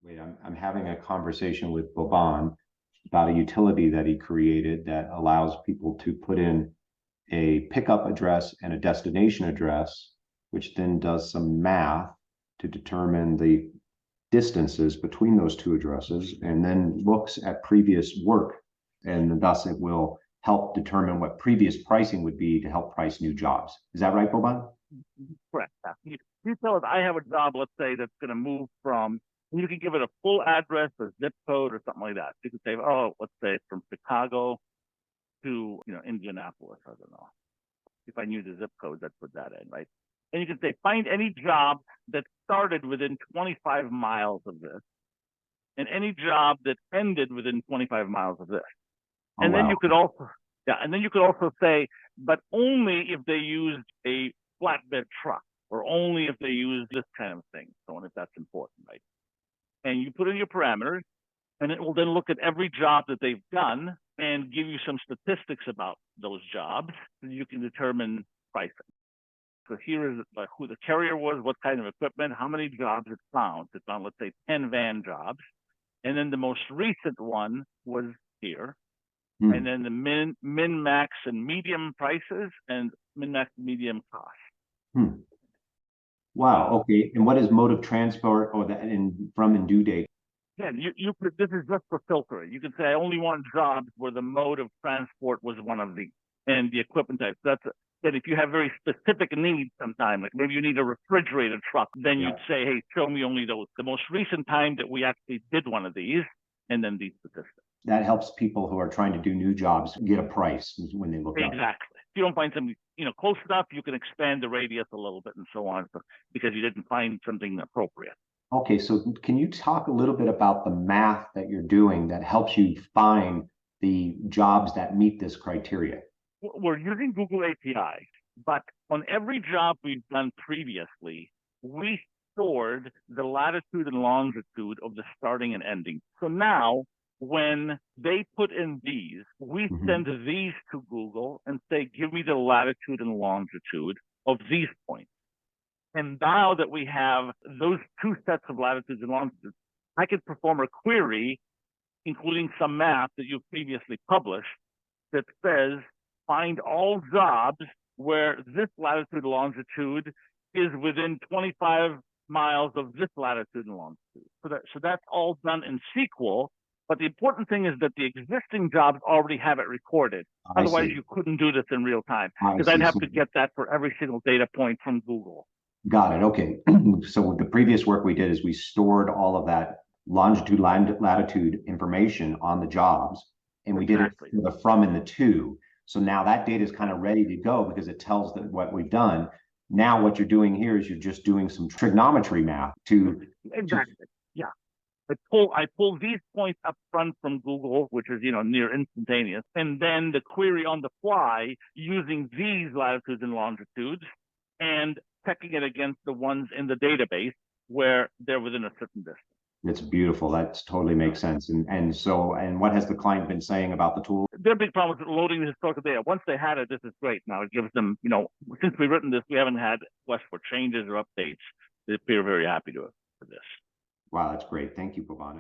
Wait, I'm having a conversation with Boban about a utility that he created that allows people to put in a pickup address and a destination address, which then does some math to determine the distances between those two addresses and then looks at previous work. And thus it will help determine what previous pricing would be to help price new jobs. Is that right, Boban? Correct. You tell us I have a job, let's say, that's going to move from, and you can give it a full address, a zip code, or something like that. You could say, oh, let's say from Chicago to Indianapolis. I don't know. If I knew the zip code, I'd put that in, right? And you can say, find any job that started within 25 miles of this, and any job that ended within 25 miles of this. Oh, and then wow. you could also, and then you could also say, but only if they used a flatbed truck, or only if they use this kind of thing, so on, if that's important, right? And you put in your parameters, and it will then look at every job that they've done and give you some statistics about those jobs so you can determine pricing. So here is who the carrier was, what kind of equipment, how many jobs it found. It found, let's say, 10 van jobs. And then the most recent one was here. And then the min, max, and medium prices, and min, max, medium cost. Wow. Okay. And what is mode of transport or from and due date? Yeah, this is just for filtering. You can say I only want jobs where the mode of transport was one of these and the equipment type. That's that if you have very specific needs sometime, like maybe you need a refrigerator truck, then you'd say, hey, show me only those. The most recent time that we actually did one of these, and then these statistics. That helps people who are trying to do new jobs get a price when they look up. Exactly. If you don't find something, close enough, you can expand the radius a little bit and so on, because you didn't find something appropriate. Okay, so can you talk a little bit about the math that you're doing that helps you find the jobs that meet this criteria? We're using Google API, but on every job we've done previously, we stored the latitude and longitude of the starting and ending. So now, when they put in these, we send these to Google and say, give me the latitude and longitude of these points. And now that we have those two sets of latitudes and longitudes, I can perform a query, including some math that you've previously published, that says, find all jobs where this latitude and longitude is within 25 miles of this latitude and longitude. So that's all done in SQL. But the important thing is that the existing jobs already have it recorded. Otherwise, you couldn't do this in real time, because I'd have to get that for every single data point from Google. Got it. Okay. So the previous work we did is we stored all of that longitude, latitude information on the jobs, and we did it for the from and the to. So now that data is kind of ready to go because it tells that what we've done. Now what you're doing here is you're just doing some trigonometry math to yeah. I pull these points up front from Google, which is near instantaneous, and then the query on the fly using these latitudes and longitudes and checking it against the ones in the database where they're within a certain distance. It's beautiful. That totally makes sense. And what has the client been saying about the tool? Their big problem is loading the historical data. Once they had it, this is great. Now it gives them, since we've written this, we haven't had requests for changes or updates. They appear very happy for this. Wow, that's great. Thank you, Boban.